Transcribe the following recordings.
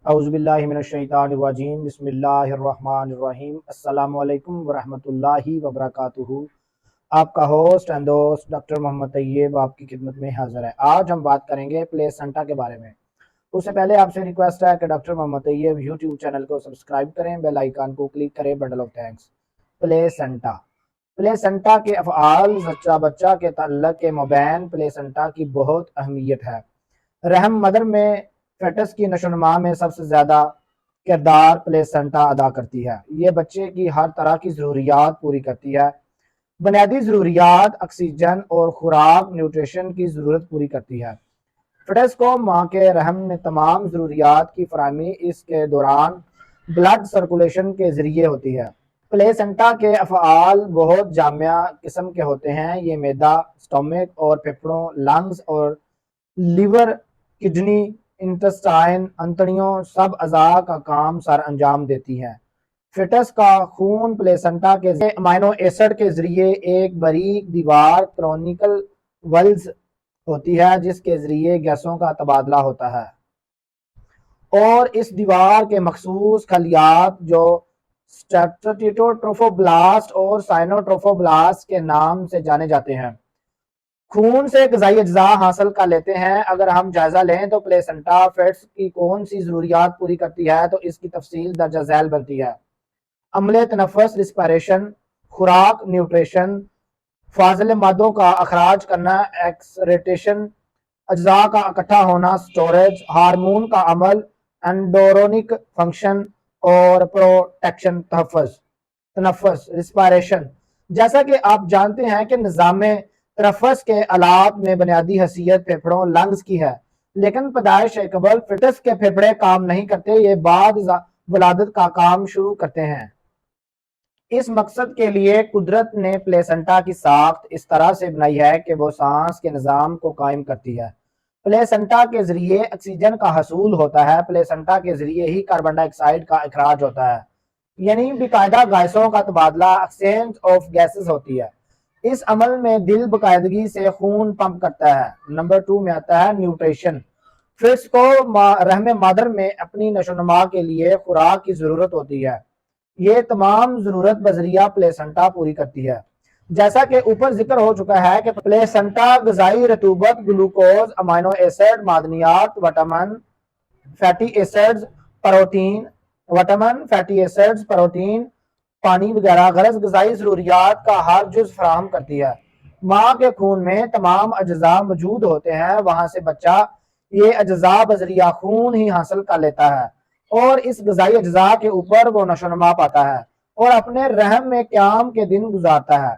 اعوذ باللہ من الشیطان الرجیم بسم اللہ الرحمن الرحیم السلام علیکم ورحمۃ اللہ وبرکاتہ۔ آپ کا ہوسٹ اینڈ دوست ڈاکٹر محمد طیب آپ کی خدمت میں حاضر ہے۔ آج ہم بات کریں گے پلیسنٹا کے بارے میں۔ اس سے پہلے آپ سے ریکویسٹ ہے کہ doctor Muhammad Tayyab YouTube channel کو سبسکرائب کریں، بیل آئیکن کو کلک کریں۔ Bundle of thanks. پلیسنٹا کے افعال زچہ بچہ کے تعلق کے مابین پلیسنٹا کی بہت اہمیت ہے۔ رحم مدر میں فیٹس کی نشو و نما میں سب سے زیادہ کردار پلیسنٹا ادا کرتی ہے۔ یہ بچے کی ہر طرح کی ضروریات پوری کرتی ہے۔ بنیادی ضروریات آکسیجن اور خوراک نیوٹریشن کی ضرورت پوری کرتی ہے۔ فیٹس کو ماں کے رحم میں تمام ضروریات کی فراہمی اس کے دوران بلڈ سرکولیشن کے ذریعے ہوتی ہے۔ پلیسنٹا کے افعال بہت جامع قسم کے ہوتے ہیں۔ یہ معدہ، سٹومک اور پھیپھڑوں، لنگز اور لیور، کڈنی، انٹسٹائن، انتڑیوں سب اعضاء کا کام سر انجام دیتی ہیں۔ فیٹس کا خون پلیسنٹا کے امائنو ایسڈ کے ذریعے ایک باریک دیوار کرونیکل ولز ہوتی ہے جس کے ذریعے گیسوں کا تبادلہ ہوتا ہے، اور اس دیوار کے مخصوص خلیات جو اسٹیٹوٹروفوبلاسٹ اور سائنوٹروفوبلاسٹ کے نام سے جانے جاتے ہیں، خون سے غذائی اجزاء حاصل کر لیتے ہیں۔ اگر ہم جائزہ لیں تو پلیسنٹا فیٹس کی کون سی ضروریات پوری کرتی ہے تو اس کی تفصیل درجہ ذیل بنتی ہے۔ عملے تنفس ریسپائریشن، خوراک نیوٹریشن، فاضل مادوں کا اخراج کرنا ایکسریٹیشن، اجزاء کا اکٹھا ہونا سٹوریج، ہارمون کا عمل انڈورونک فنکشن اور پروٹیکشن تنفس ریسپائریشن۔ جیسا کہ آپ جانتے ہیں کہ نظام تنفس کے آلات میں بنیادی حیثیت پھیپھڑوں لنگز کی ہے، لیکن پیدائش قبل فیٹس کے پھیپھڑے کام نہیں کرتے، یہ بعد ولادت کا کام شروع کرتے ہیں۔ اس مقصد کے لیے قدرت نے پلیسنٹا کی ساخت اس طرح سے بنائی ہے کہ وہ سانس کے نظام کو قائم کرتی ہے۔ پلیسنٹا کے ذریعے آکسیجن کا حصول ہوتا ہے، پلیسنٹا کے ذریعے ہی کاربن ڈائی آکسائڈ کا اخراج ہوتا ہے، یعنی باقاعدہ گیسوں کا تبادلہ ایکسچینج آف گیسز ہوتی ہے۔ اس عمل میں دل باقاعدگی سے خون پمپ کرتا ہے۔ نمبر 2 میں آتا ہے نیوٹریشن۔ فیٹس کو رحم مادر میں اپنی نشو و نما کے لیے خوراک کی ضرورت ہوتی ہے۔ یہ تمام ضرورت بذریعہ پلیسنٹا پوری کرتی ہے۔ جیسا کہ اوپر ذکر ہو چکا ہے کہ پلیسنٹا غذائی رطوبت، گلوکوز، امائنو ایسڈ، معدنیات، وٹامن، فیٹی ایسڈز، پروٹین، پانی وغیرہ غرض غذائی ضروریات کا ہر جز فراہم کرتی ہے۔ ماں کے خون میں تمام اجزاء موجود ہوتے ہیں، وہاں سے بچہ یہ اجزاء بذریعہ خون ہی حاصل کر لیتا ہے، اور اس غذائی اجزاء کے اوپر وہ نشو و نما پاتا ہے اور اپنے رحم میں قیام کے دن گزارتا ہے۔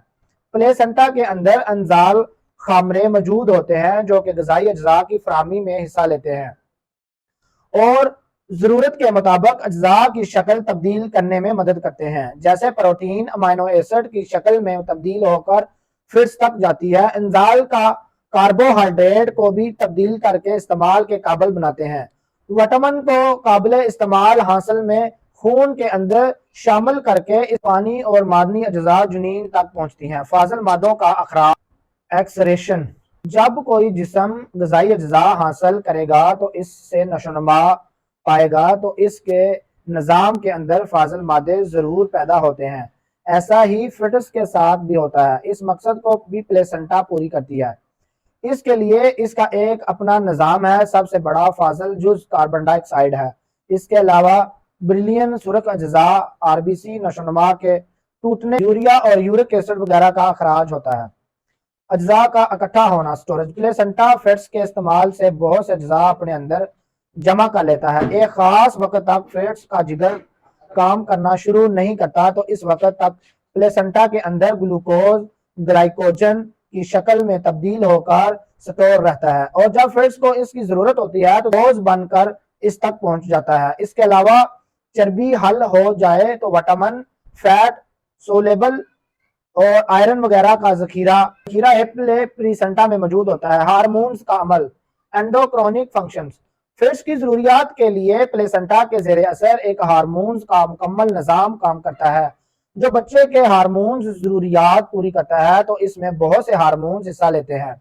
پلیسنٹا کے اندر انزال خامرے موجود ہوتے ہیں جو کہ غذائی اجزاء کی فراہمی میں حصہ لیتے ہیں اور ضرورت کے مطابق اجزاء کی شکل تبدیل کرنے میں مدد کرتے ہیں، جیسے پروٹین امائنو ایسڈ کی شکل میں تبدیل ہو کر فیٹس تک جاتی ہے۔ انزال کا کاربوہائیڈریٹ کو بھی تبدیل کر کے استعمال کے قابل بناتے ہیں۔ وٹامن کو قابل استعمال حاصل میں خون کے اندر شامل کر کے اس پانی اور معدنی اجزاء جنین تک پہنچتی ہیں۔ فاضل مادوں کا اخراج ایکسریشن۔ جب کوئی جسم غذائی اجزاء حاصل کرے گا تو اس سے نشو و نما پائے گا، تو اس کے نظام کے اندر فاضل مادے ضرور پیدا ہوتے ہیں۔ ایسا ہی فیٹس کے ساتھ بھی ہوتا ہے۔ اس مقصد کو بھی پلیسنٹا پوری کرتی ہے۔ اس کے لیے اس کا ایک اپنا نظام ہے۔ سب سے بڑا فاضل جز کاربن ڈائی آکسائڈ ہے۔ اس کے علاوہ بلین سرخ اجزاء، RBC، نشو و نما کے ٹوٹنے، یوریا اور یورک ایسڈ وغیرہ کا اخراج ہوتا ہے۔ اجزاء کا اکٹھا ہونا سٹوریج۔ پلیسنٹا فیٹس کے استعمال سے بہت سے اجزاء اپنے اندر جمع کر لیتا ہے۔ ایک خاص وقت تک فیٹس کا جگر کام کرنا شروع نہیں کرتا تو اس وقت تک پلیسنٹا کے اندر گلوکوز گلائکوجن کی شکل میں تبدیل ہو کر سٹور رہتا ہے، اور جب فیٹس کو اس کی ضرورت ہوتی ہے تو گلوکوز بن کر اس تک پہنچ جاتا ہے۔ اس کے علاوہ چربی حل ہو جائے تو وٹامن، فیٹ سولیبل اور آئرن وغیرہ کا ذخیرہ پلیسنٹا میں موجود ہوتا ہے۔ ہارمونز کا عمل انڈوکرونک فنکشنز۔ فیٹس کی ضروریات کے لیے پلیسنٹا کے زیر اثر ایک ہارمونز کا مکمل نظام کام کرتا ہے جو بچے کے ہارمونز ضروریات پوری کرتا ہے، تو اس میں بہت سے ہارمونز حصہ لیتے ہیں۔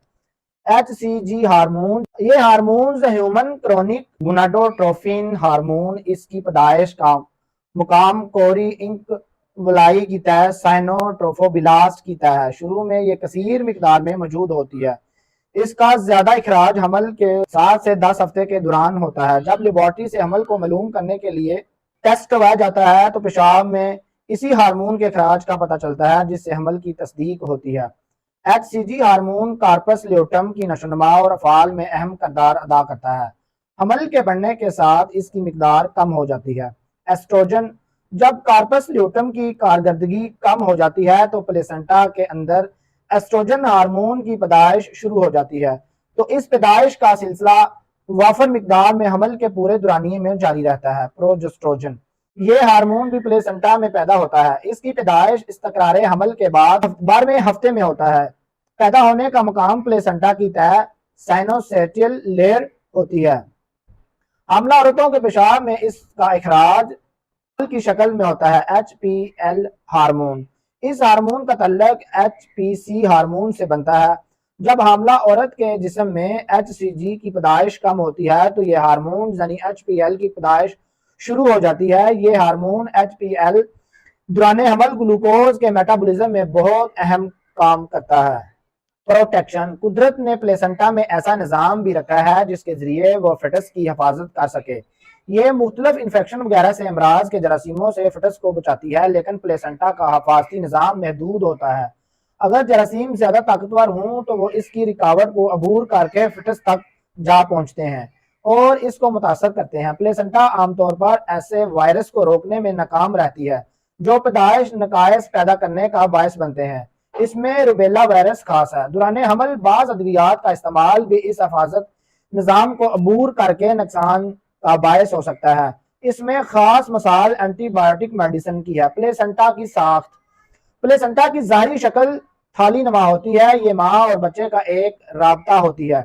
HCG ہارمون، یہ ہارمونز ہیومن کرونک گوناڈوٹروفین ہارمون، اس کی پیدائش کا مقام کوری انک ولائی کی تحت سائنوٹروفوبلاسٹ کی تحت شروع میں یہ کثیر مقدار میں موجود ہوتی ہے۔ اس کا زیادہ اخراج حمل کے 7 سے 10 ہفتے کے دوران ہوتا ہے۔ جب لیبارٹری سے حمل کو معلوم کرنے کے لیے ٹیسٹ کروایا جاتا ہے تو پیشاب میں اسی ہارمون کے اخراج کا پتہ چلتا ہے، جس سے حمل کی تصدیق ہوتی ہے۔ HCG ہارمون کارپس لیوٹم کی نشو و نما اور افعال میں اہم کردار ادا کرتا ہے۔ حمل کے بڑھنے کے ساتھ اس کی مقدار کم ہو جاتی ہے۔ ایسٹروجن، جب کارپس لیوٹم کی کارکردگی کم ہو جاتی ہے تو پلیسنٹا کے اندر ایسٹروجن ہارمون کی پیدائش شروع ہو جاتی ہے، تو اس پیدائش کا سلسلہ وافر مقدار میں حمل کے پورے دورانیے میں جاری رہتا ہے۔ پروجسٹروجن، یہ ہارمون بھی پلیسنٹا میں پیدا ہوتا ہے۔ اس کی پیدائش استقرار حمل کے بعد 12ویں ہفتے میں ہوتا ہے۔ پیدا ہونے کا مقام پلیسنٹا کی تہ سائنوسیٹل لیئر ہوتی ہے۔ حاملہ عورتوں کے پیشاب میں اس کا اخراج کی شکل میں ہوتا ہے، HPL ہارمون۔ اس ہارمون کا تعلق HPC ہارمون سے بنتا ہے۔ جب حاملہ عورت کے جسم میں HCG کی پیدائش کم ہوتی ہے تو یہ ہارمون یعنی HPL کی پیدائش شروع ہو جاتی ہے۔ یہ ہارمون HPL دوران حمل گلوکوز کے میٹابولزم میں بہت اہم کام کرتا ہے۔ پروٹیکشن، قدرت نے پلیسنٹا میں ایسا نظام بھی رکھا ہے جس کے ذریعے وہ فٹس کی حفاظت کر سکے۔ یہ مختلف انفیکشن وغیرہ سے امراض کے جراثیموں سے فٹس کو بچاتی ہے، لیکن پلیسنٹا کا حفاظتی نظام محدود ہوتا ہے۔ اگر جراثیم زیادہ طاقتور ہوں تو وہ اس کی رکاوٹ کو عبور کر کے فٹس تک جا پہنچتے ہیں اور اس کو متاثر کرتے ہیں۔ پلیسنٹا عام طور پر ایسے وائرس کو روکنے میں ناکام رہتی ہے جو پیدائش نقائص پیدا کرنے کا باعث بنتے ہیں۔ اس میں روبیلا وائرس خاص ہے۔ دوران حمل بعض ادویات کا استعمال بھی اس حفاظت نظام کو عبور کر کے نقصان کا باعث ہو سکتا ہے۔ اس میں خاص مثال اینٹی بایوٹک میڈیسن کی ہے۔ پلیسنٹا کی ساخت، پلیسنٹا کی ظاہری شکل تھالی نما ہوتی ہے۔ یہ ماں اور بچے کا ایک رابطہ ہوتی ہے۔